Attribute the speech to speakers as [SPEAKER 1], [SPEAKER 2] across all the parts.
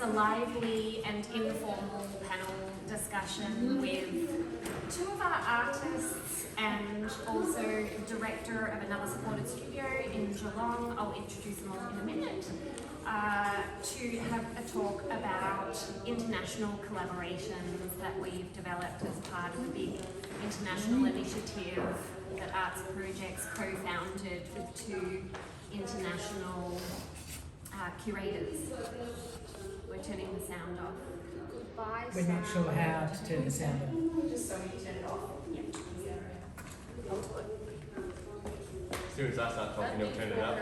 [SPEAKER 1] a lively and informal panel discussion with two of our artists and also director of another supported studio in Geelong. I'll introduce them all in a minute. To have a talk about international collaborations that we've developed as part of a big international initiative that Arts Projects co-founded with two international curators. We're turning the sound off. Goodbye,
[SPEAKER 2] We're not sure how to turn the sound off.
[SPEAKER 1] Just so you turn it off. Yep.
[SPEAKER 3] As soon as I start talking, you'll turn it up.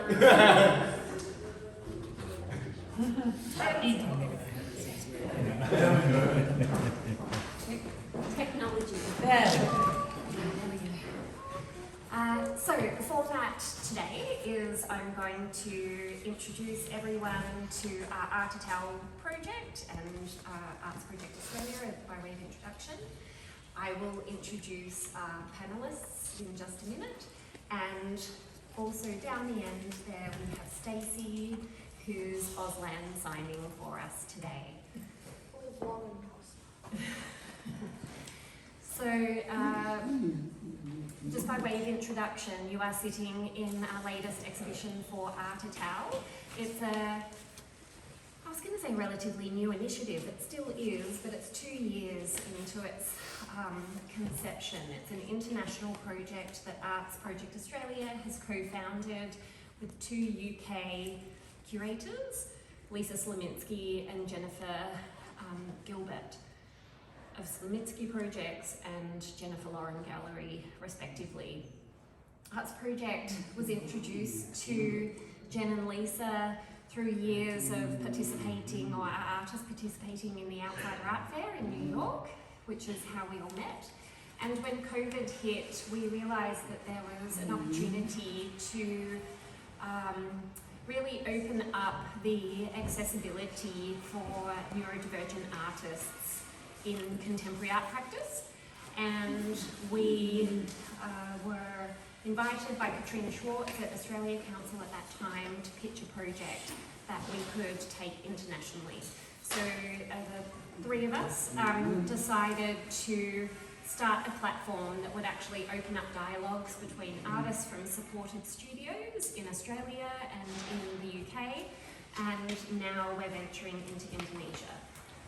[SPEAKER 1] Technology. So the format today is I'm going to introduce everyone to our Artital project and Arts Project Australia by way of introduction. I will introduce our panellists in just a minute, and also down the end there we have Stacey, who's Auslan signing for us today. So, just by way of introduction, you are sitting in our latest exhibition for Artital. It's I was going to say relatively new initiative, it still is, but it's 2 years into its conception. It's an international project that Arts Project Australia has co-founded with two UK curators, Lisa Slominski and Jennifer Gilbert of Slominski Projects and Jennifer Lauren Gallery, respectively. Arts Project was introduced to Jen and Lisa through years of participating, or our artists participating in the Outsider Art Fair in New York, which is how we all met. And when COVID hit, we realised that there was an opportunity to really open up the accessibility for neurodivergent artists in contemporary art practice. And we were invited by Katrina Schwartz at Australia Council at that time to pitch a project that we could take internationally. So the three of us decided to start a platform that would actually open up dialogues between artists from supported studios in Australia and in the UK, and now we're venturing into Indonesia.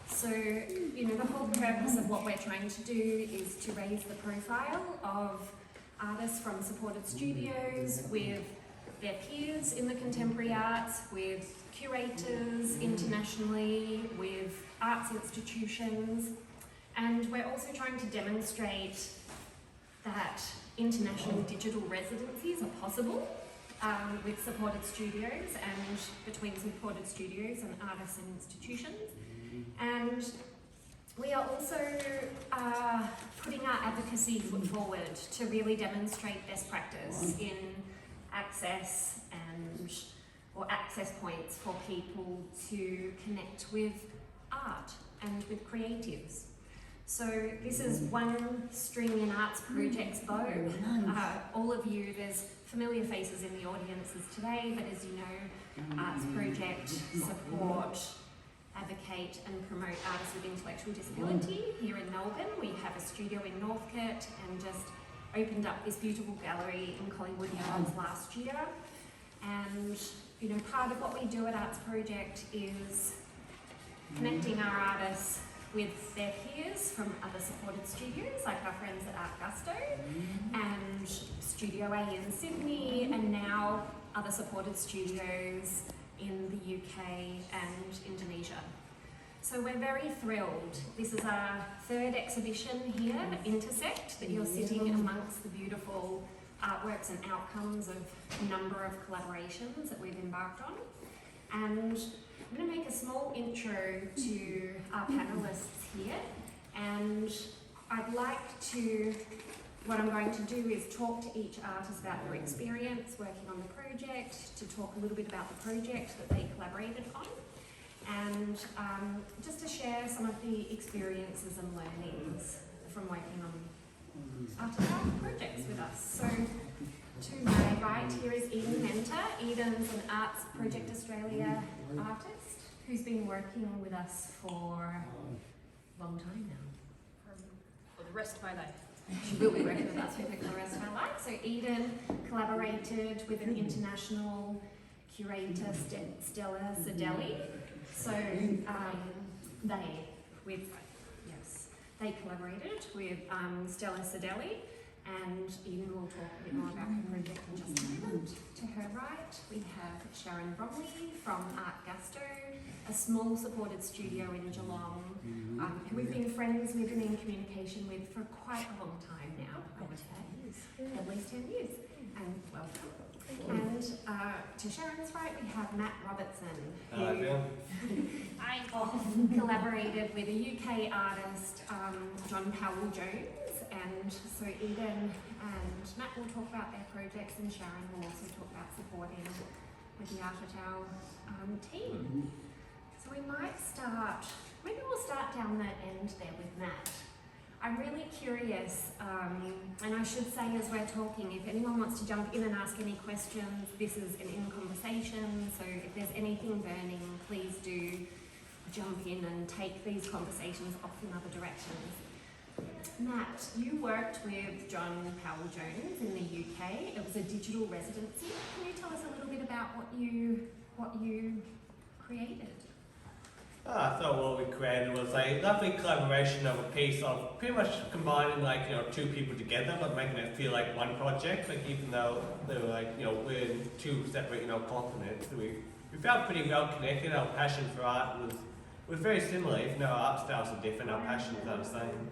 [SPEAKER 1] So, the whole purpose of what we're trying to do is to raise the profile of artists from supported studios with their peers in the contemporary arts, with curators internationally, with arts institutions, and we're also trying to demonstrate that international digital residencies are possible with supported studios and between supported studios and artists and institutions. And we are also putting our advocacy foot forward to really demonstrate best practice in access or access points for people to connect with art and with creatives. So this is one string in Arts Project's bow. All of you, there's familiar faces in the audiences today, but as you know, Arts Project support, advocate and promote artists with intellectual disability. Here in Melbourne, we have a studio in Northcote and just opened up this beautiful gallery in Collingwood Yards last year. And part of what we do at Arts Project is connecting our artists with their peers from other supported studios, like our friends at Art Gusto and Studio A in Sydney, and now other supported studios in the UK and Indonesia. So we're very thrilled. This is our third exhibition here, Intersect, that you're sitting amongst the beautiful artworks and outcomes of a number of collaborations that we've embarked on. And I'm going to make a small intro to our panellists here, and what I'm going to do is talk to each artist about their experience working on the project, to talk a little bit about the project that they collaborated on, and just to share some of the experiences and learnings from working on Artital projects with us. So to my right here is Eden Mentor. Eden's an Arts Project Australia artist. who's been working with us for a long time now.
[SPEAKER 4] For the rest of my life.
[SPEAKER 1] She will be working with us for the rest of her life. So Eden collaborated with an international curator, Stella Sadelli. So they collaborated with Stella Sadelli, and Eden will talk a bit more about her project in just a moment. To her right, we have Sharon Bromley from Art Gusto, a small supported studio in Geelong, who we've been friends with and in communication with for quite a long time now, I would say, at least 10 years. And welcome. And to Sharon's right, we have Matt Robertson, who collaborated with a UK artist, John Powell Jones. And so Eden and Matt will talk about their projects, and Sharon will also talk about supporting with the Art at Our team. So we might start, maybe we'll start down the end there with Matt. I'm really curious, and I should say as we're talking, if anyone wants to jump in and ask any questions, this is an in conversation, so if there's anything burning, please do jump in and take these conversations off in other directions. Matt, you worked with John Powell Jones in the UK. It was a digital residency. Can you tell us a little bit about what you created?
[SPEAKER 5] So what we created was a lovely collaboration of a piece of pretty much combining two people together, but making it feel like one project. Like even though they were we're in two separate continents, we felt pretty well connected. Our passion for art was very similar. Even though our art styles are different, our passions are the same.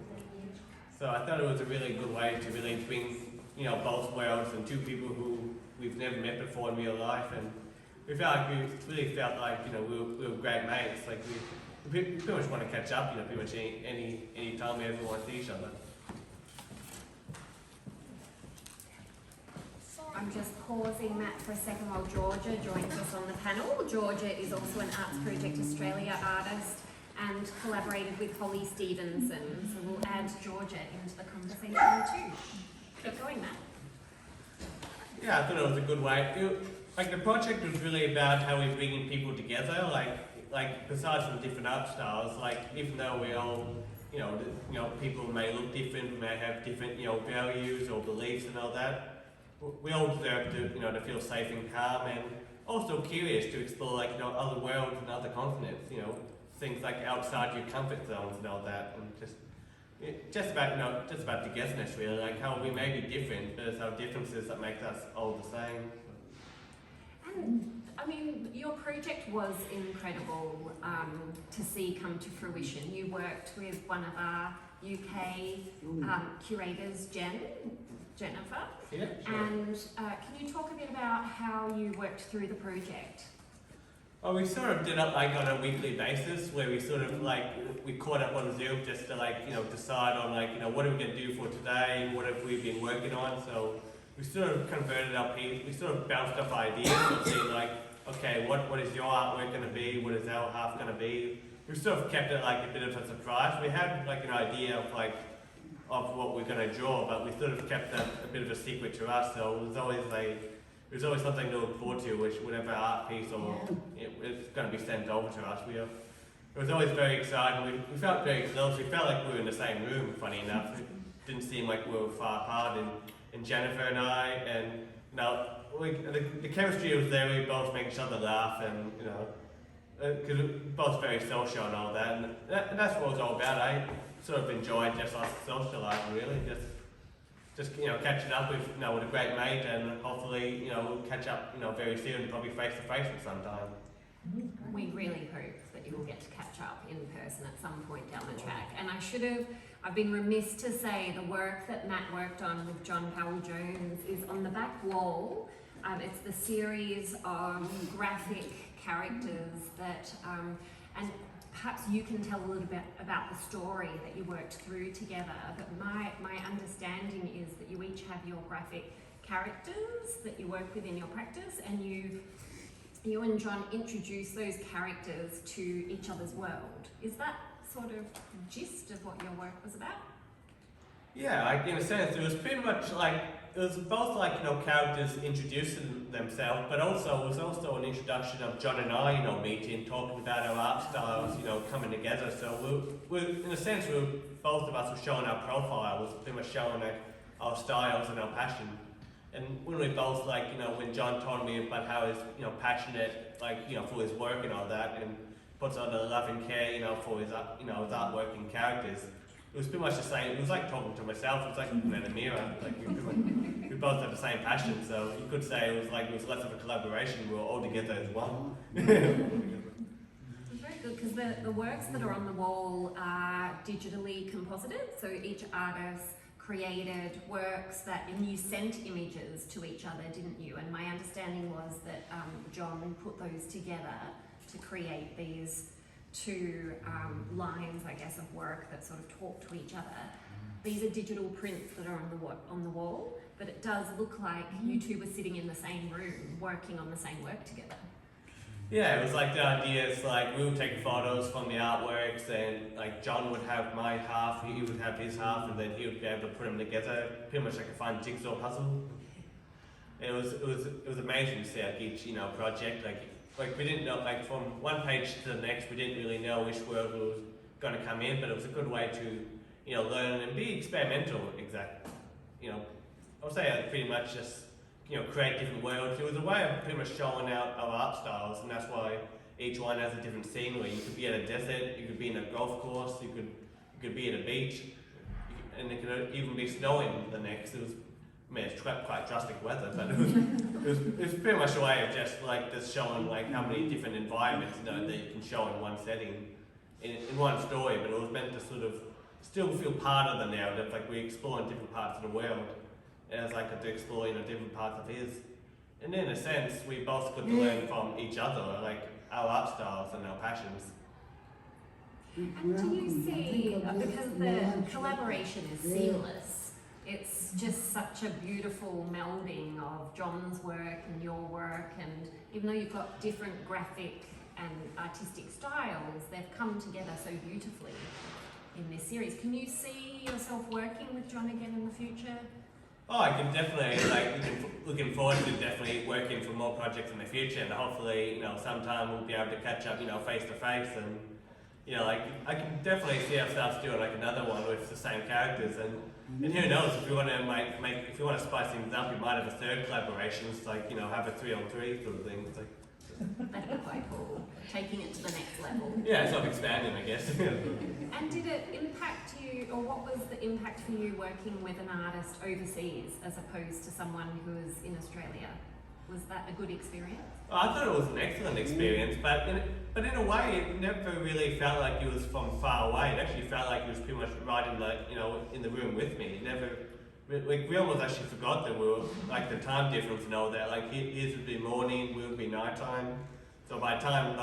[SPEAKER 5] So I thought it was a really good way to really bring both worlds and two people who we've never met before in real life, and we really felt like we were great mates. Like we pretty much want to catch up, pretty much any time we ever want to see each other.
[SPEAKER 1] I'm just pausing Matt for a second while Georgia joins us on the panel. Georgia is also an Arts Project Australia artist and collaborated with Holly Stevenson. So we'll add Georgia into the conversation too. Keep going, Matt.
[SPEAKER 5] Yeah, I thought it was a good way. The project was really about how we're bringing people together. Like besides from different art styles, even though we all, people may look different, may have different, values or beliefs and all that. We all deserve to feel safe and calm, and also curious to explore other worlds and other continents. Things like outside your comfort zones and all that, and just about togetherness really. Like how we may be different, but it's our differences that make us all the same.
[SPEAKER 1] And I mean, your project was incredible to see come to fruition. You worked with one of our UK curators, Jennifer.
[SPEAKER 5] Yeah, sure.
[SPEAKER 1] And can you talk a bit about how you worked through the project?
[SPEAKER 5] Well, we sort of did it on a weekly basis, where we sort of we caught up on Zoom just to decide on what are we going to do for today, what have we been working on. So we sort of converted our piece, we sort of bounced off ideas of seeing okay, what is your artwork going to be, what is our half going to be. We sort of kept it a bit of a surprise. We had an idea of what we're going to draw, but we sort of kept that a bit of a secret to us. So it was always something to look forward to, which whatever art piece or it's going to be sent over to us. It was always very exciting. We felt very close. We felt like we were in the same room, funny enough. It didn't seem like we were far apart. And Jennifer and I, and the chemistry was there. We both make each other laugh, and because we're both very social and all that. And that's what it was all about. I sort of enjoyed just us socialising, really, just catching up with with a great mate, and hopefully we'll catch up very soon, probably face to face at some time.
[SPEAKER 1] We really hope that you will get to catch up in person at some point down the track. And I've been remiss to say the work that Matt worked on with John Powell Jones is on the back wall. It's the series of graphic characters that, and perhaps you can tell a little bit about the story that you worked through together. But my understanding is that you each have your graphic characters that you work with in your practice, and you and John introduce those characters to each other's world. Is that sort of gist of what your work was about?
[SPEAKER 5] Yeah, like in a sense, it was pretty much like it was both like characters introducing themselves, but also it was also an introduction of John and I, meeting, talking about our art styles, coming together. So we in a sense, both of us were showing our profile, was pretty much showing like our styles and our passion. And when we both when John told me about how he's passionate for his work and all that, and puts on the love and care for his his artwork and characters. It was pretty much the same. It was like talking to myself. It was like looking at a mirror. Like we both had the same passion. So you could say it was less of a collaboration. We were all together as one.
[SPEAKER 1] It's very good because the works that are on the wall are digitally composited. So each artist created works and you sent images to each other, didn't you? And my understanding was that John put those together to create these two lines, I guess, of work that sort of talk to each other. These are digital prints that are on the wall, but it does look like you two were sitting in the same room working on the same work together.
[SPEAKER 5] Yeah, it was like the idea is we would take photos from the artworks, and John would have my half, he would have his half, and then he would be able to put them together, pretty much like a fun jigsaw puzzle. And it was amazing to see each project we didn't know from one page to the next we didn't really know which world was going to come in, but it was a good way to learn and be experimental. I would say pretty much just create different worlds. It was a way of pretty much showing out our art styles, and that's why each one has a different scenery. You could be at a desert, you could be in a golf course, you could be at a beach, and it could even be snowing the next. It's quite drastic weather, but it was pretty much a way of just showing how many different environments that you can show in one setting, in one story. But it was meant to sort of still feel part of the narrative, we explore in different parts of the world, as I could explore different parts of his. And in a sense, we both got to learn from each other, our art styles and our passions.
[SPEAKER 1] And do you see, because the collaboration is seamless, it's just such a beautiful melding of John's work and your work, and even though you've got different graphic and artistic styles, they've come together so beautifully in this series. Can you see yourself working with John again in the future?
[SPEAKER 5] Oh, I can definitely, looking forward to definitely working for more projects in the future, and hopefully, sometime we'll be able to catch up, face to face, and, I can definitely see ourselves doing another one with the same characters, and who knows, if you want to spice things up, you might have a third collaboration, it's have a 3-on-3 sort of thing.
[SPEAKER 1] That'd be quite cool, taking it to the next level.
[SPEAKER 5] Yeah, sort of expanding, I guess.
[SPEAKER 1] And did it impact you, or what was the impact for you working with an artist overseas as opposed to someone who is in Australia? Was that a good experience?
[SPEAKER 5] Well, I thought it was an excellent experience, but in a way, it never really felt like it was from far away. It actually felt like it was pretty much right in the room with me. It never, we almost actually forgot that we were the time difference and all that. His would be morning, we would be nighttime. So by the time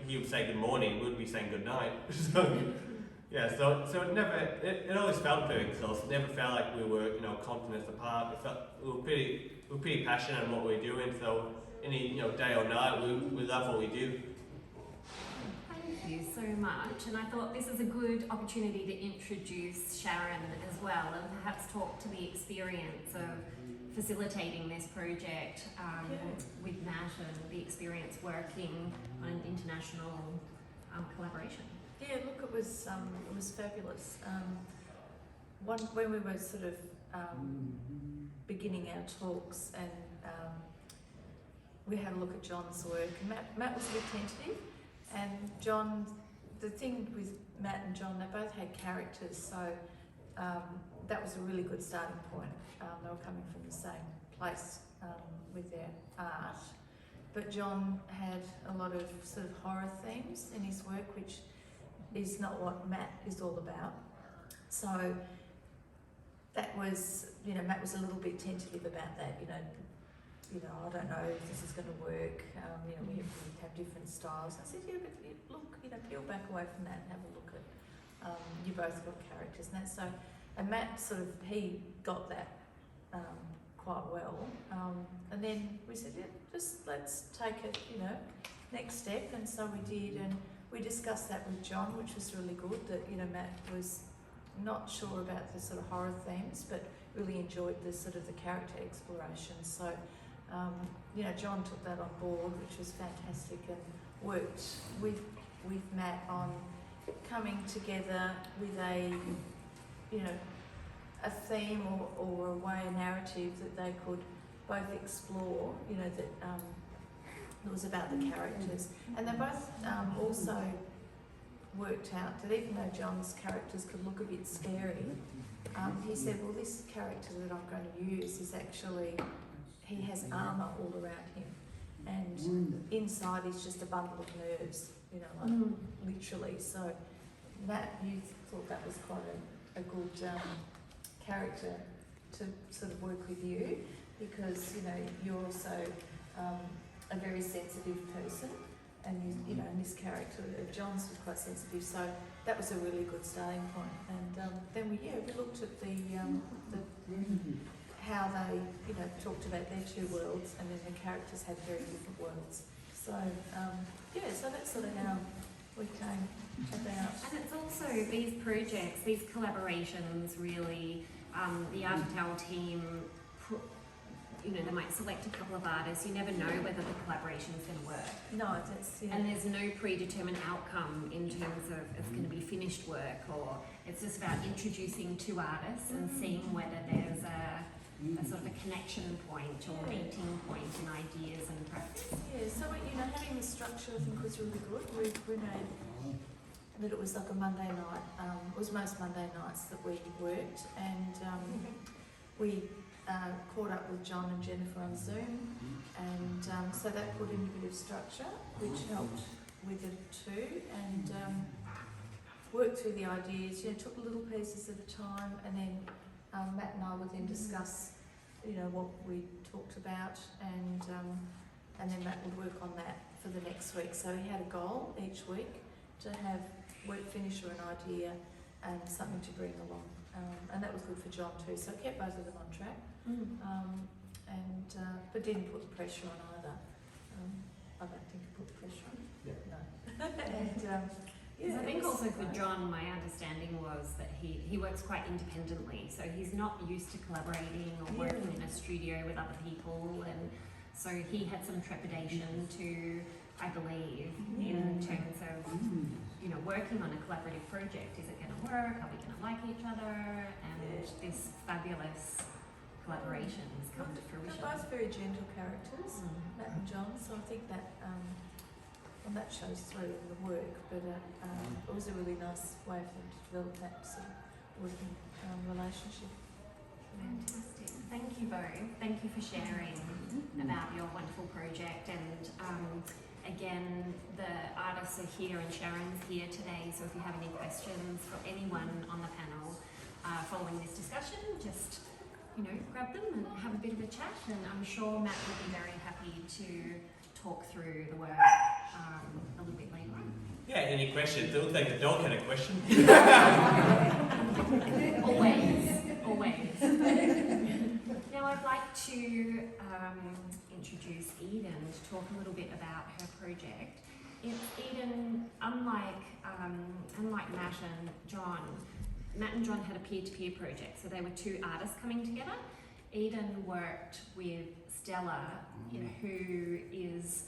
[SPEAKER 5] he would say good morning, we would be saying good night. So yeah, so it never, it always felt very close. It never felt like we were continents apart. It felt we were pretty passionate on what we were doing. So any day or night, we love what we do.
[SPEAKER 1] Thank you so much, and I thought this is a good opportunity to introduce Sharon as well, and perhaps talk to the experience of facilitating this project with Matt, and the experience working on an international collaboration.
[SPEAKER 4] Yeah, look, it was fabulous. When we were sort of beginning our talks, and we had a look at John's work, and Matt was a bit tentative, and John, the thing with Matt and John, they both had characters, so that was a really good starting point. They were coming from the same place with their art, but John had a lot of sort of horror themes in his work, which is not what Matt is all about. So that was, Matt was a little bit tentative about that, I don't know if this is going to work, we have different styles. I said, yeah, but look, peel back away from that and have a look at, you both got characters and that. So, and Matt he got that quite well. And then we said, yeah, just let's take it, next step. And so we did, and we discussed that with John, which was really good, that, Matt was, not sure about the sort of horror themes, but really enjoyed the sort of the character exploration. So, you know, John took that on board, which was fantastic, and worked with Matt on coming together with a, you know, a theme or a way, a narrative that they could both explore, you know, that was about the characters. And they both also worked out that even though John's characters could look a bit scary, he said, well, this character that I'm going to use is actually, he has armour all around him. And inside is just a bundle of nerves, you know, like literally. So Matt, you thought that was quite a good character to sort of work with you, because, you know, you're also a very sensitive person, and you know, and this character of John's was quite sensitive, so that was a really good starting point. And then we looked at the how they, you know, talked about their two worlds, and then the characters had very different worlds. So so that's sort of how we came about.
[SPEAKER 1] And it's also these projects, these collaborations really, the Artitown team, you know, they might select a couple of artists, you never know whether the collaboration is going to work.
[SPEAKER 4] No, that's, yeah.
[SPEAKER 1] And there's no predetermined outcome in terms of it's going to be finished work, or it's just about introducing two artists and seeing whether there's a sort of a connection point or meeting point in ideas and practice.
[SPEAKER 4] Yeah, so, you know, having the structure I think was really good. We made that it was like a Monday night, it was most Monday nights that we worked, and we caught up with John and Jennifer on Zoom, and so that put in a bit of structure, which helped with it too, and worked through the ideas, you know, took little pieces at a time, and then Matt and I would then discuss, you know, what we talked about, and then Matt would work on that for the next week. So he had a goal each week to have work finish or an idea and something to bring along, and that was good for John too. So it kept both of them on track, but didn't put the pressure on either. I don't think it put the pressure on. No. And
[SPEAKER 1] I think also for John, my understanding was that he works quite independently, so he's not used to collaborating or working in a studio with other people, and so he had some trepidation to, I believe, in terms of, you know, working on a collaborative project. Is it going to work? Are we going to like each other? And this fabulous collaboration has come to fruition.
[SPEAKER 4] They're both very gentle characters, Matt and John, so I think that well, that shows through in the work, but it was a really nice way for them to develop that sort of working relationship.
[SPEAKER 1] Fantastic. Thank you both. Thank you for sharing about your wonderful project. And again, the artists are here and Sharon's here today, so if you have any questions for anyone on the panel following this discussion, just, you know, grab them and have a bit of a chat, and I'm sure Matt will be very happy to talk through the work a little bit later on.
[SPEAKER 5] Yeah, any questions? It looks like the dog had a question.
[SPEAKER 1] Always. Now I'd like to introduce Eden to talk a little bit about her project. Eden, unlike Matt and John had a peer-to-peer project, so they were two artists coming together. Eden worked with Stella, who is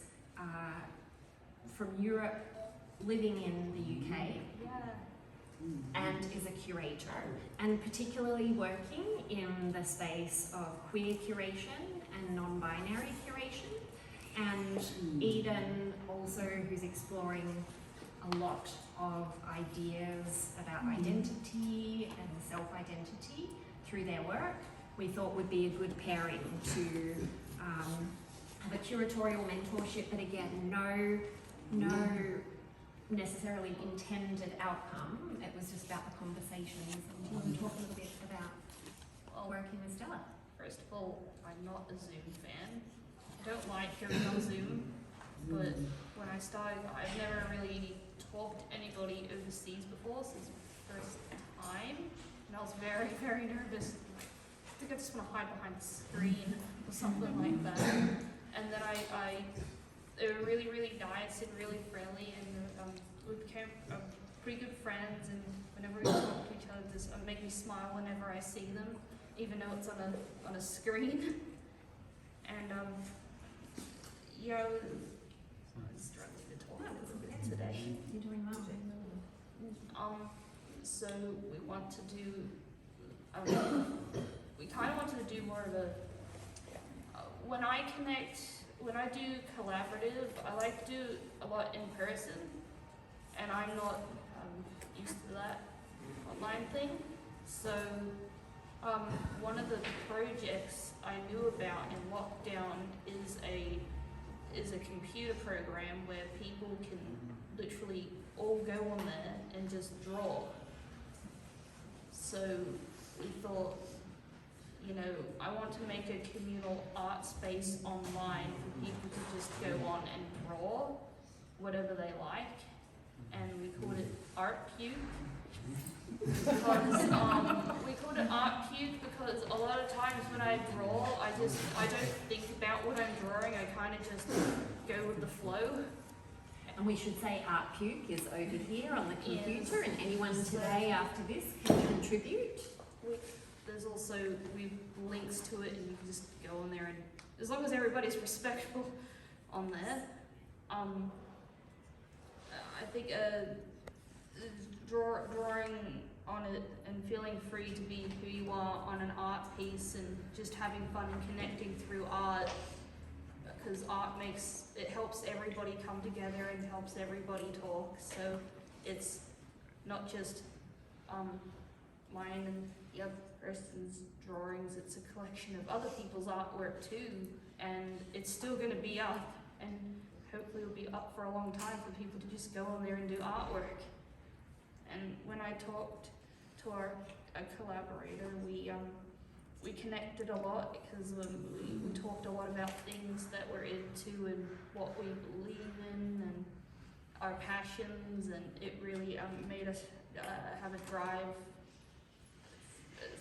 [SPEAKER 1] from Europe, living in the UK, and is a curator, and particularly working in the space of queer curation and non-binary curation. And Eden also, who's exploring a lot of ideas about identity and self-identity through their work, we thought would be a good pairing to have a curatorial mentorship, but again, no necessarily intended outcome. It was just about the conversations. And do you want to talk a little bit about working with Stella?
[SPEAKER 6] First of all, I'm not a Zoom fan. I don't like hearing on Zoom, but when I started, I've never really talked to anybody overseas before, so it's the first time, and I was very, very nervous. I think I just want to hide behind the screen or something like that. And then they were really, really nice and really friendly, and we became pretty good friends, and whenever we talk to each other, just make me smile whenever I see them, even though it's on a screen. And you know, I'm struggling to talk a little bit today.
[SPEAKER 1] You're doing well.
[SPEAKER 6] So we want to do, we kind of wanted to do more of a, when I do collaborative, I like to do a lot in person, and I'm not used to that online thing. So one of the projects I knew about in lockdown is a computer program where people can literally all go on there and just draw. So we thought, you know, I want to make a communal art space online for people to just go on and draw whatever they like, and we called it Art Puke. Because we called it Art Puke because a lot of times when I draw, I don't think about what I'm drawing. I kind of just go with the flow.
[SPEAKER 1] And we should say Art Puke is over here on the computer, and anyone today after this can contribute.
[SPEAKER 6] There's also links to it, and you can just go on there, and as long as everybody's respectful on there, I think drawing on it and feeling free to be who you are on an art piece, and just having fun and connecting through art, because art helps everybody come together and helps everybody talk. So it's not just mine and the other person's drawings, it's a collection of other people's artwork too, and it's still going to be up, and hopefully it'll be up for a long time for people to just go on there and do artwork. And when I talked to our collaborator, we connected a lot, because we talked a lot about things that we're into and what we believe in and our passions, and it really made us have a drive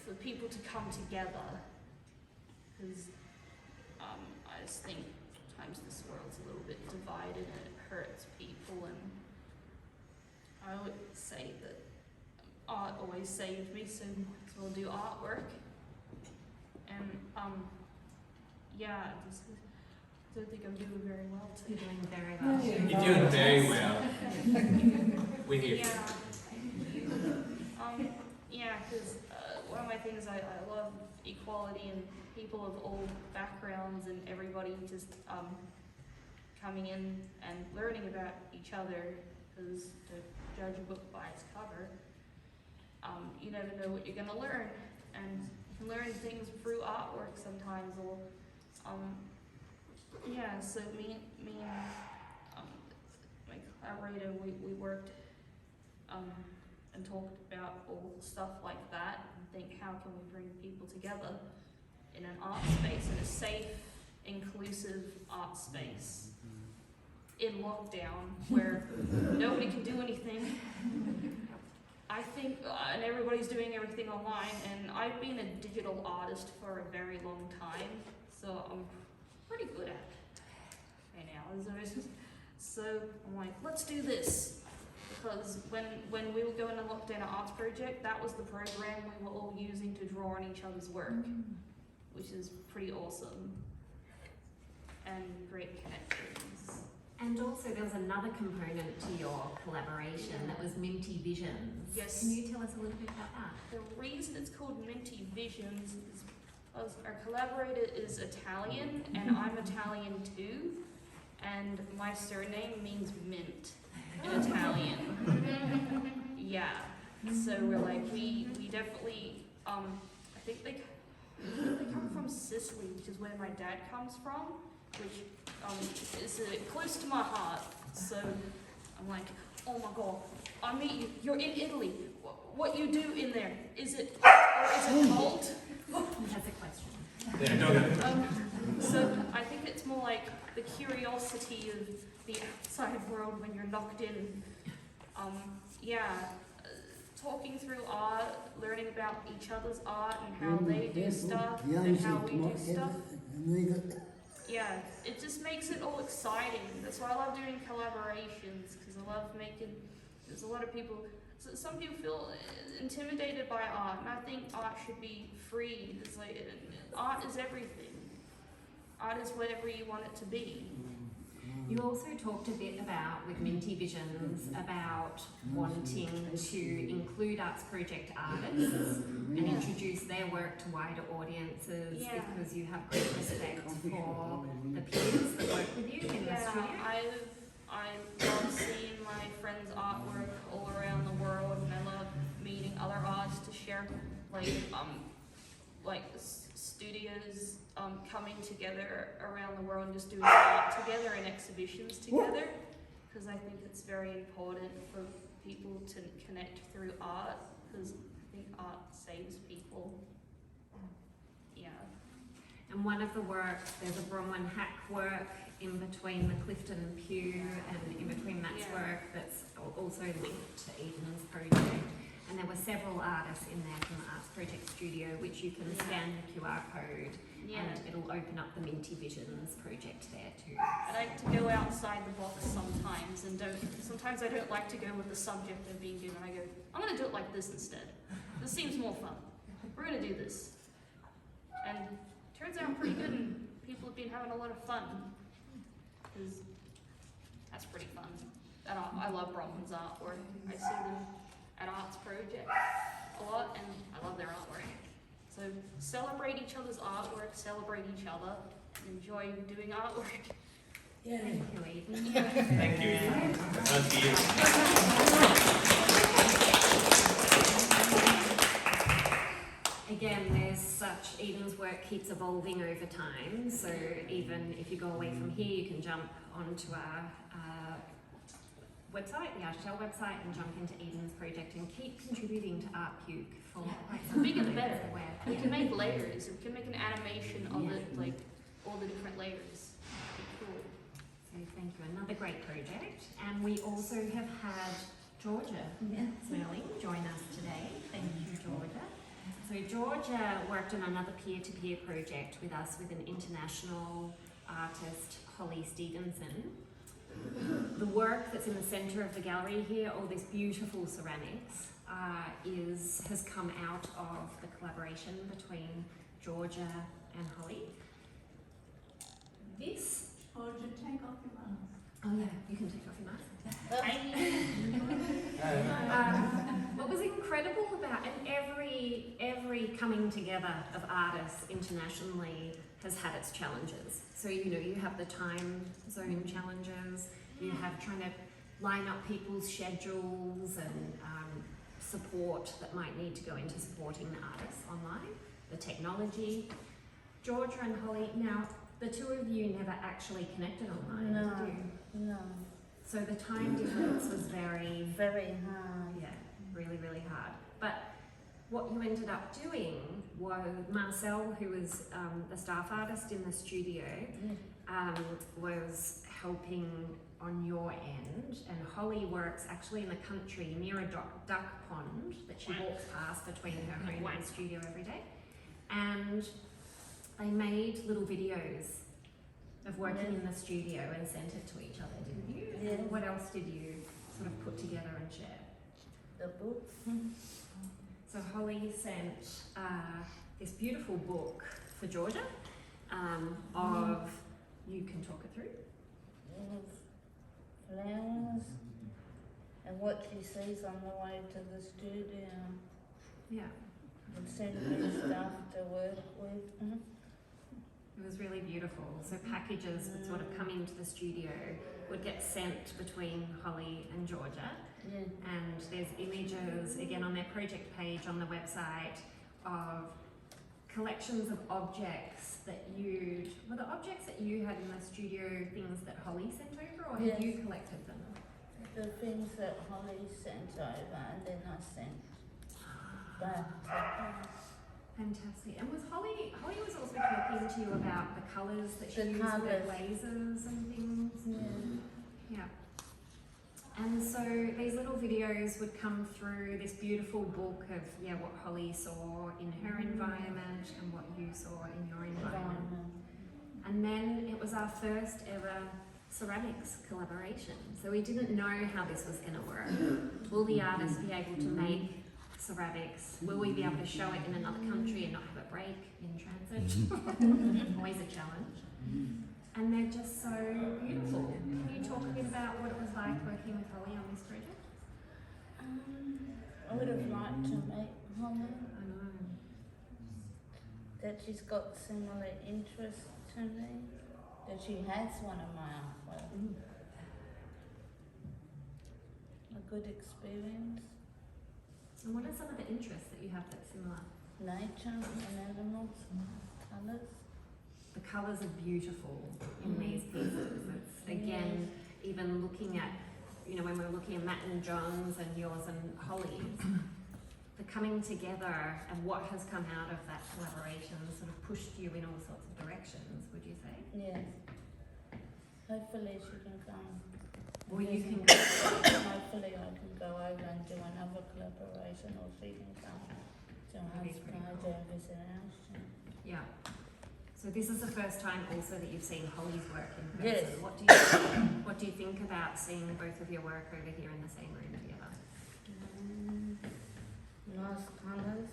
[SPEAKER 6] for people to come together, because I just think sometimes this world's a little bit divided and it hurts people, and I always say that art always saved me, so might as well do artwork. And yeah, I don't think I'm doing very well
[SPEAKER 1] You're
[SPEAKER 6] today.
[SPEAKER 1] doing very well.
[SPEAKER 5] You're doing very well. We're here.
[SPEAKER 6] Yeah, because one of my things, I love equality and people of all backgrounds, and everybody just coming in and learning about each other, because to judge a book by its cover, you never know what you're going to learn, and you can learn things through artwork sometimes, or yeah, so me and my collaborator, we worked and talked about all stuff like that, and think, how can we bring people together in an art space, in a safe, inclusive art space in lockdown where nobody can do anything. I think, and everybody's doing everything online, and I've been a digital artist for a very long time, so I'm pretty good at it right now. So I'm like, let's do this. Because when we were going to Lockdown Arts Project, that was the program we were all using to draw on each other's work, which is pretty awesome and great connections.
[SPEAKER 1] And also there was another component to your collaboration that was Minty Visions.
[SPEAKER 6] Yes.
[SPEAKER 1] Can you tell us a little bit about that?
[SPEAKER 6] The reason it's called Minty Visions is because our collaborator is Italian, and I'm Italian too, and my surname means mint in Italian. Yeah, so we're like, we definitely, I think they come from Sicily, which is where my dad comes from, which is close to my heart. So I'm like, oh my god, I meet you, you're in Italy, what you do in there, is it cold?
[SPEAKER 1] That's a question.
[SPEAKER 5] Yeah, no.
[SPEAKER 6] So I think it's more like the curiosity of the outside world when you're locked in. Talking through art, learning about each other's art and how they do stuff and how we do stuff. Yeah, it just makes it all exciting. That's why I love doing collaborations, because I love making There's a lot of people, some people feel intimidated by art, and I think art should be free. It's like, art is everything. Art is whatever you want it to be.
[SPEAKER 1] You also talked a bit about, with Minty Visions, about wanting to include Arts Project artists and introduce their work to wider audiences
[SPEAKER 6] Yeah.
[SPEAKER 1] because you have great respect for the peers that work with you in the studio.
[SPEAKER 6] I love seeing my friends' artwork all around the world, and I love meeting other artists to share, studios coming together around the world and just doing art together and exhibitions together, because I think it's very important for people to connect through art, because I think art saves people. Yeah.
[SPEAKER 1] And one of the works, there's a Bronwyn Hack work in between the Clifton Pew and in between Matt's
[SPEAKER 6] Yeah.
[SPEAKER 1] work that's also linked to Eden's project. And there were several artists in there from the Arts Project Studio, which you can scan the QR code
[SPEAKER 6] Yeah.
[SPEAKER 1] and it'll open up the Minty Visions project there too.
[SPEAKER 6] I like to go outside the box sometimes, and sometimes I don't like to go with the subject of being given. I go, I'm gonna do it like this instead. This seems more fun. We're gonna do this. And it turns out pretty good, and people have been having a lot of fun. Because that's pretty fun. And I love Bronwyn's artwork. I see them at Arts Project a lot, and I love their artwork. So celebrate each other's artwork, celebrate each other, enjoy doing artwork.
[SPEAKER 1] Thank you, Eden.
[SPEAKER 5] Thank you. That's you.
[SPEAKER 1] Again, there's such, Eden's work keeps evolving over time, so even if you go away from here, you can jump onto our website, the Artitel website, and jump into Eden's project and keep contributing to Art Puke for quite
[SPEAKER 6] The
[SPEAKER 1] some
[SPEAKER 6] bigger the
[SPEAKER 1] time.
[SPEAKER 6] better.
[SPEAKER 1] So
[SPEAKER 6] We
[SPEAKER 1] we're-
[SPEAKER 6] can make layers. We can make an animation of
[SPEAKER 1] Yeah.
[SPEAKER 6] it, like all the different layers. Cool.
[SPEAKER 1] So thank you, another great project. And we also have had Georgia Smelling join us today. Thank you, Georgia. So Georgia worked on another peer-to-peer project with us with an international artist, Holly Stevenson. The work that's in the centre of the gallery here, all this beautiful ceramics, has come out of the collaboration between Georgia and Holly. This,
[SPEAKER 7] Georgia, take off your mask.
[SPEAKER 1] oh yeah, you can take off your mask.
[SPEAKER 5] Uh,
[SPEAKER 1] What was incredible about, and every coming together of artists internationally has had its challenges. So, you have the time zone challenges, you have trying to line up people's schedules and support that might need to go into supporting the artists online, the technology. Georgia and Holly, now the two of you never actually connected online,
[SPEAKER 7] No.
[SPEAKER 1] did you?
[SPEAKER 7] No,
[SPEAKER 1] So the time difference was very
[SPEAKER 7] very hard.
[SPEAKER 1] yeah, really, really hard. But what you ended up doing was Marcel, who was the staff artist in the studio, was helping on your end, and Holly works actually in the country near a duck pond that she walks past between her home and the studio every day. And they made little videos of working in the studio and sent it to each other, didn't you?
[SPEAKER 7] Yeah.
[SPEAKER 1] And what else did you sort of put together and share?
[SPEAKER 7] The book.
[SPEAKER 1] So Holly sent this beautiful book for Georgia of, you can talk it through.
[SPEAKER 7] Flowers. And what she sees on the way to the studio.
[SPEAKER 1] Yeah,
[SPEAKER 7] And send me stuff to work with.
[SPEAKER 1] it was really beautiful. So packages would sort of come into the studio, would get sent between Holly and Georgia.
[SPEAKER 7] Yeah.
[SPEAKER 1] And there's images, again on their project page on the website, of collections of objects that were the objects that you had in the studio things that Holly sent over, or
[SPEAKER 7] Yes.
[SPEAKER 1] have you collected them?
[SPEAKER 7] The things that Holly sent over, and then I sent back to her.
[SPEAKER 1] Fantastic. And was Holly was also talking to you about the colours that she
[SPEAKER 7] The
[SPEAKER 1] used with her
[SPEAKER 7] colours.
[SPEAKER 1] lasers and things?
[SPEAKER 7] Yeah.
[SPEAKER 1] Yeah. And so these little videos would come through this beautiful book of what Holly saw in her environment and what you saw in your environment. And then it was our first ever ceramics collaboration. So we didn't know how this was going to work. Will the artists be able to make ceramics? Will we be able to show it in another country and not have it break in transit? Always a challenge. And they're just so beautiful. Can you talk a bit about what it was like working with Holly on this project?
[SPEAKER 7] I would have liked to meet Holly,
[SPEAKER 1] I know.
[SPEAKER 7] that she's got similar interests to me, that she has one of my artwork. A good experience.
[SPEAKER 1] And what are some of the interests that you have that's similar?
[SPEAKER 7] Nature and animals, colours.
[SPEAKER 1] The colours are beautiful in these pieces. It's again, even looking at, you know, when we were looking at Matt and John's and yours and Holly's, the coming together and what has come out of that collaboration sort of pushed you in all sorts of directions, would you say?
[SPEAKER 7] Yes. Hopefully she can come.
[SPEAKER 1] Or you can
[SPEAKER 7] go. Hopefully I can go over and do another collaboration, or she can come to
[SPEAKER 1] That'd be pretty
[SPEAKER 7] Huntsville
[SPEAKER 1] cool.
[SPEAKER 7] and visit Ashton.
[SPEAKER 1] Yeah. So this is the first time also that you've seen Holly's work in person.
[SPEAKER 7] Yes.
[SPEAKER 1] What do you think about seeing both of your work over here in the same room together?
[SPEAKER 7] Nice colours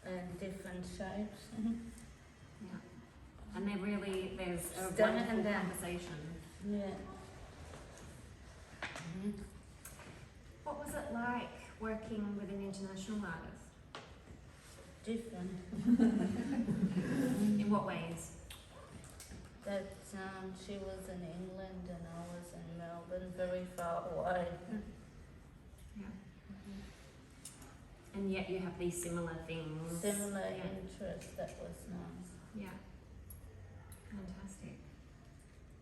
[SPEAKER 7] and different shapes.
[SPEAKER 1] Yeah. And there's a
[SPEAKER 7] Stand
[SPEAKER 1] wonderful
[SPEAKER 7] and down.
[SPEAKER 1] conversation.
[SPEAKER 7] Yeah.
[SPEAKER 1] What was it like working with an international artist?
[SPEAKER 7] Different.
[SPEAKER 1] In what ways?
[SPEAKER 7] That she was in England and I was in Melbourne, very far away.
[SPEAKER 1] Yeah. And yet you have these similar things.
[SPEAKER 7] Similar
[SPEAKER 1] Yeah.
[SPEAKER 7] interests, that was nice.
[SPEAKER 1] Yeah. Fantastic.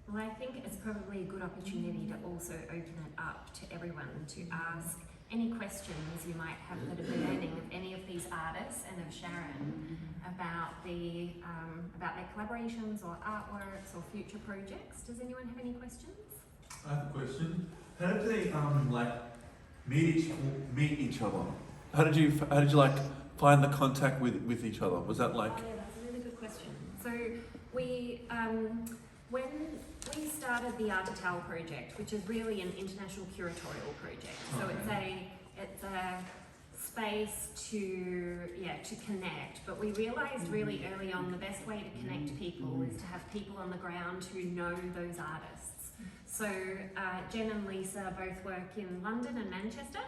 [SPEAKER 1] Well, I think it's probably a good opportunity to also open it up to everyone to ask any questions you might have that are burning of any of these artists and of Sharon about their collaborations or artworks or future projects. Does anyone have any questions?
[SPEAKER 8] I have a question. How did they meet each other? How did you find the contact with each other? Was that like?
[SPEAKER 1] Oh yeah, that's a really good question. So we, when we started the Artitao project, which is really an international curatorial project, so it's a space to connect. But we realised really early on the best way to connect people is to have people on the ground who know those artists. So Jen and Lisa both work in London and Manchester,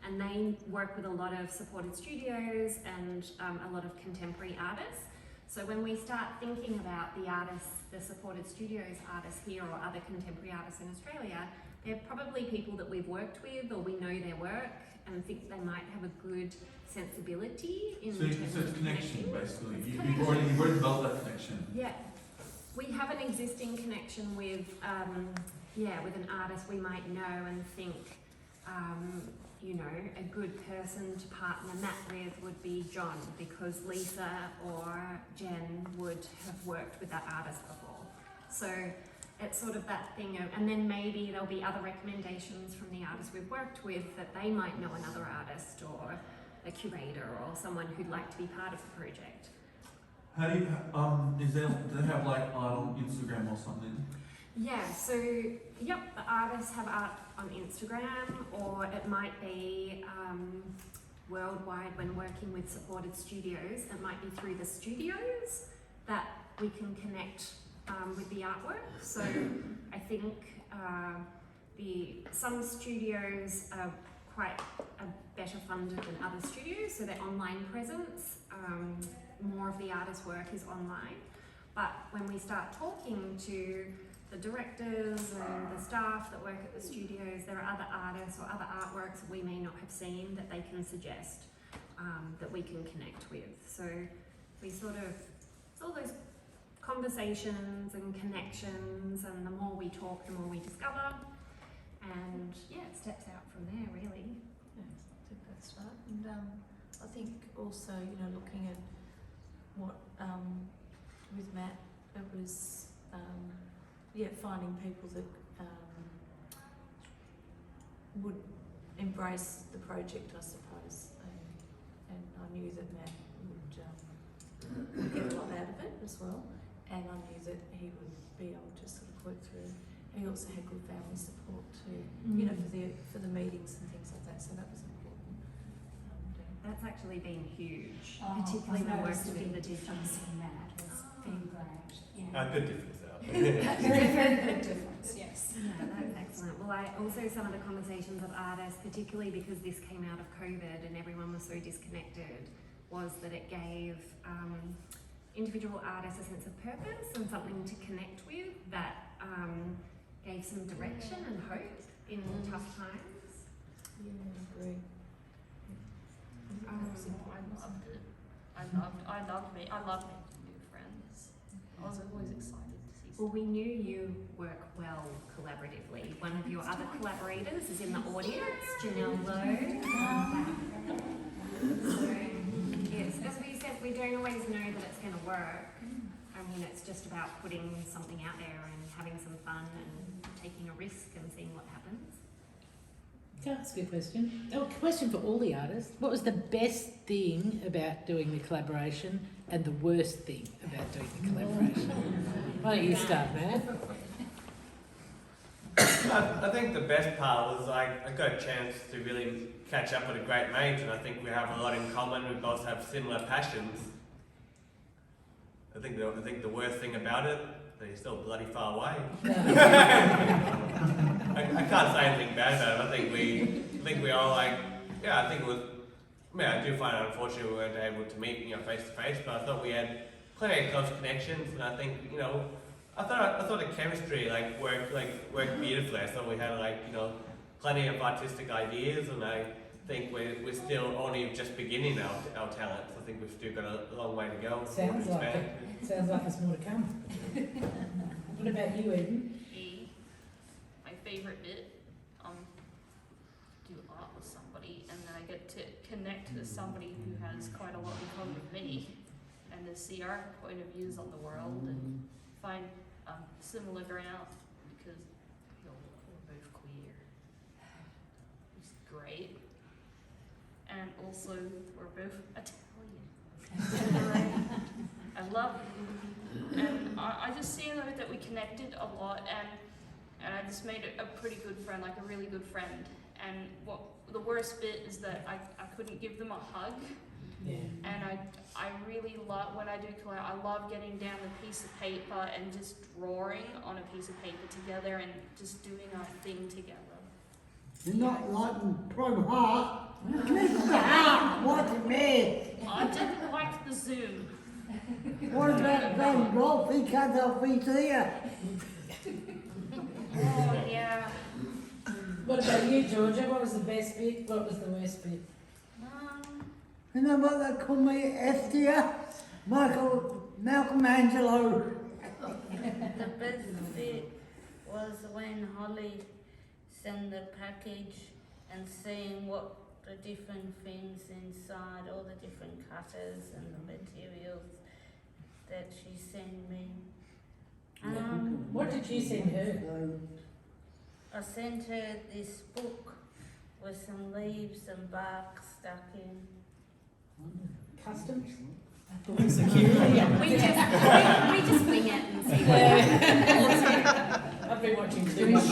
[SPEAKER 1] and they work with a lot of supported studios and a lot of contemporary artists. So when we start thinking about the artists, the supported studios artists here or other contemporary artists in Australia, they're probably people that we've worked with or we know their work and think they might have a good sensibility in terms
[SPEAKER 8] So it's
[SPEAKER 1] of
[SPEAKER 8] connection,
[SPEAKER 1] connecting.
[SPEAKER 8] basically.
[SPEAKER 1] It's
[SPEAKER 8] You've already developed that connection.
[SPEAKER 1] Yeah. We have an existing connection with with an artist we might know and think a good person to partner Matt with would be John, because Lisa or Jen would have worked with that artist before. So it's sort of that thing of, and then maybe there'll be other recommendations from the artists we've worked with that they might know another artist or a curator or someone who'd like to be part of the project.
[SPEAKER 8] How do you? Do they have like art on Instagram or something?
[SPEAKER 1] Yeah, so the artists have art on Instagram, or it might be worldwide when working with supported studios. It might be through the studios that we can connect with the artwork. So I think some studios are better funded than other studios, so their online presence, more of the artist's work is online. But when we start talking to the directors and the staff that work at the studios, there are other artists or other artworks that we may not have seen that they can suggest that we can connect with. So we it's all those conversations and connections, and the more we talk, the more we discover. And it steps out from there, really.
[SPEAKER 4] Yeah, it's not too bad start. And I think also, looking at what with Matt, it was finding people that would embrace the project, I suppose. And I knew that Matt would get a lot out of it as well. and I knew that he would be able to sort of work through. And he also had good family support too, you know, for the meetings and things like that. So that was important.
[SPEAKER 1] That's actually been huge,
[SPEAKER 9] Oh,
[SPEAKER 1] particularly
[SPEAKER 9] I've
[SPEAKER 1] when
[SPEAKER 9] noticed
[SPEAKER 1] working
[SPEAKER 9] a
[SPEAKER 1] with the
[SPEAKER 9] big difference
[SPEAKER 1] difference.
[SPEAKER 9] in that. It's been great. Yeah.
[SPEAKER 3] Good difference though.
[SPEAKER 9] Very big difference, yes.
[SPEAKER 1] Yeah, that's excellent. Well, also some of the conversations of artists, particularly because this came out of COVID and everyone was so disconnected, was that it gave individual artists a sense of purpose and something to connect with that gave some direction and hope in tough times.
[SPEAKER 4] Yeah, I agree.
[SPEAKER 6] I loved it. I loved making new friends. I was always excited to see.
[SPEAKER 1] Well, we knew you work well collaboratively. One of your other collaborators is in the audience, Janelle Lowe. Yes, as we said, we don't always know that it's going to work. I mean, it's just about putting something out there and having some fun and taking a risk and seeing what happens.
[SPEAKER 2] Can I ask you a question? Oh, question for all the artists. What was the best thing about doing the collaboration and the worst thing about doing the collaboration? Why don't you start, Matt?
[SPEAKER 5] I think the best part was I got a chance to really catch up with a great mate, and I think we have a lot in common. We both have similar passions. I think the worst thing about it, that he's still bloody far away. I can't say anything bad about it. I think we all like, yeah, I think it was, I mean, I do find it unfortunate we weren't able to meet, face to face, but I thought we had plenty of close connections, and I think, I thought the chemistry worked beautifully. I thought we had plenty of artistic ideas, and I think we're still only just beginning our talents. I think we've still got a long way to go.
[SPEAKER 2] Sounds like it. Sounds like there's more to come. What about you, Eden?
[SPEAKER 6] My favourite bit, do art with somebody, and then I get to connect with somebody who has quite a lot in common with me, and to see our point of views on the world and find similar ground, because we're both queer, which is great, and also we're both Italian. I love it, and I just see that we connected a lot, and I just made a pretty good friend, like a really good friend. And what the worst bit is that I couldn't give them a hug.
[SPEAKER 2] Yeah.
[SPEAKER 6] And I really love, when I do collab, I love getting down the piece of paper and just drawing on a piece of paper together and just doing our thing together.
[SPEAKER 10] You're not liking Pro Heart. Click the heart. What me?
[SPEAKER 6] I didn't like the Zoom.
[SPEAKER 10] What about Van Gogh? He can't help me here.
[SPEAKER 6] Oh yeah.
[SPEAKER 2] What about you, Georgia? What was the best bit? What was the worst bit?
[SPEAKER 10] You know what they call me? Estia? Malcolm Angelo.
[SPEAKER 7] The best bit was when Holly sent the package and seeing what the different things inside, all the different cutters and the materials that she sent me.
[SPEAKER 2] What did you send her?
[SPEAKER 7] I sent her this book with some leaves and bark stuck in.
[SPEAKER 2] Customs? Security?
[SPEAKER 1] We just wing it and see what happens.
[SPEAKER 2] I've been watching too much.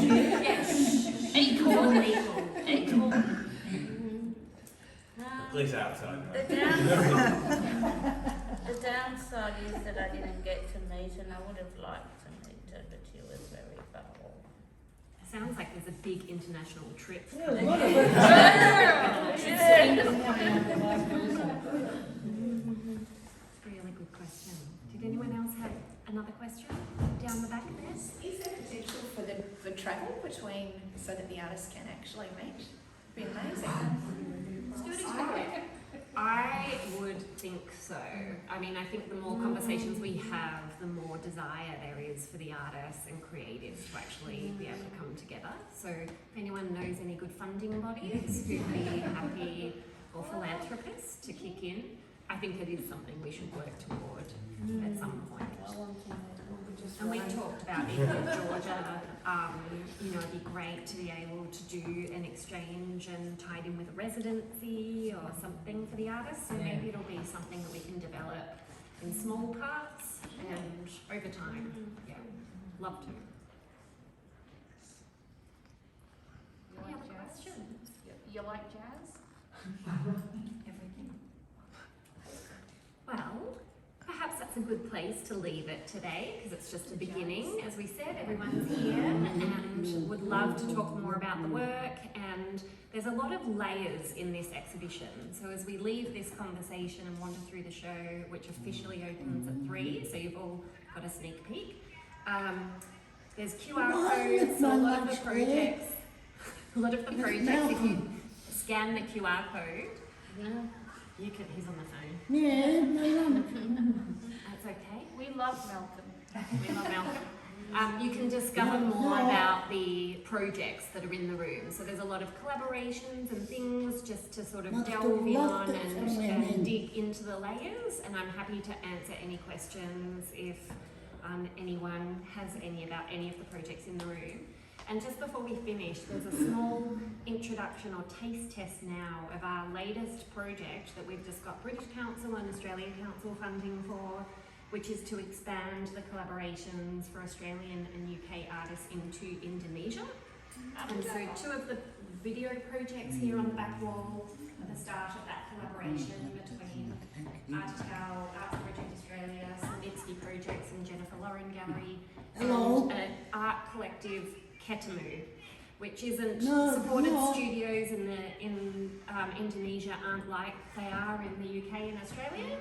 [SPEAKER 1] Yes. Acorn.
[SPEAKER 5] Police are outside.
[SPEAKER 7] The downside is that I didn't get to meet, and I would have liked to meet her, but she was very far off.
[SPEAKER 1] Sounds like there's a big international trip.
[SPEAKER 2] Yeah, a lot of work.
[SPEAKER 1] Really good question. Did anyone else have another question down the back there?
[SPEAKER 11] Is there potential for travel between, so that the artists can actually meet? It'd be amazing.
[SPEAKER 1] I would think so. I mean, I think the more conversations we have, the more desire there is for the artists and creatives to actually be able to come together. So if anyone knows any good funding bodies who'd be happy, or philanthropists to kick in, I think it is something we should work toward at some point. And we talked about even with Georgia, it'd be great to be able to do an exchange and tied in with a residency or something for the artists. So maybe it'll be something that we can develop in small parts and over time. Yeah, love to.
[SPEAKER 6] You
[SPEAKER 1] Any
[SPEAKER 6] like
[SPEAKER 1] other
[SPEAKER 6] jazz?
[SPEAKER 1] questions?
[SPEAKER 6] You like jazz?
[SPEAKER 1] Everything. Well, perhaps that's a good place to leave it today because it's just a beginning. As we said, everyone's here and would love to talk more about the work, and there's a lot of layers in this exhibition. So as we leave this conversation and wander through the show, which officially opens at 3, so you've all got a sneak peek, there's QR codes, so a lot of the projects, if you scan the QR code, you can, he's on the phone.
[SPEAKER 10] Yeah, no,
[SPEAKER 1] That's okay.
[SPEAKER 6] We love Malcolm.
[SPEAKER 1] We love Malcolm. You can discover more about the projects that are in the room. So there's a lot of collaborations and things just to sort of delve in on and dig into the layers. And I'm happy to answer any questions if anyone has any about any of the projects in the room. And just before we finish, there's a small introduction or taste test now of our latest project that we've just got British Council and Australian Council funding for, which is to expand the collaborations for Australian and UK artists into Indonesia. And so 2 of the video projects here on the back wall are the start of that collaboration between Artical, Arts Project Australia, Sanditsky Projects and Jennifer Lauren Gallery,
[SPEAKER 10] Hello.
[SPEAKER 1] and an art collective, Ketemu, which isn't
[SPEAKER 10] No,
[SPEAKER 1] supported
[SPEAKER 10] no.
[SPEAKER 1] studios in Indonesia aren't like they are in the UK and Australia.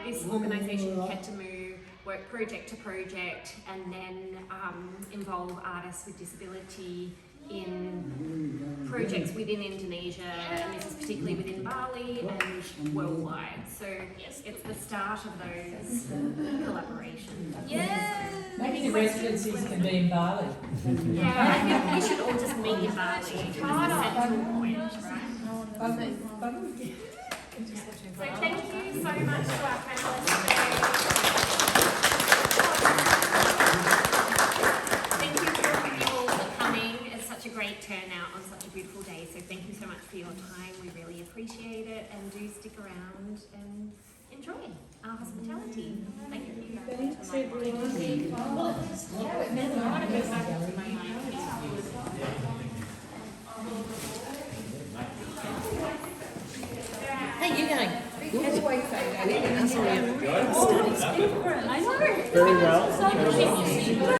[SPEAKER 1] This organisation, Ketemu, work project to project and then involve artists with disability in projects within Indonesia, and this is particularly within Bali and worldwide. So it's the start of those collaborations.
[SPEAKER 6] Yeah.
[SPEAKER 2] Maybe the residencies can be in Bali.
[SPEAKER 1] Yeah, I think we should all just meet in Bali as a central point, right? So thank you so much to our panelists today. Thank you to you all for coming. It's such a great turnout on such a beautiful day. So thank you so much for your time. We really appreciate it, and do stick around and enjoy our hospitality. Thank you.
[SPEAKER 2] Thanks, everyone. Hey, you going?
[SPEAKER 1] I know.
[SPEAKER 3] Very well.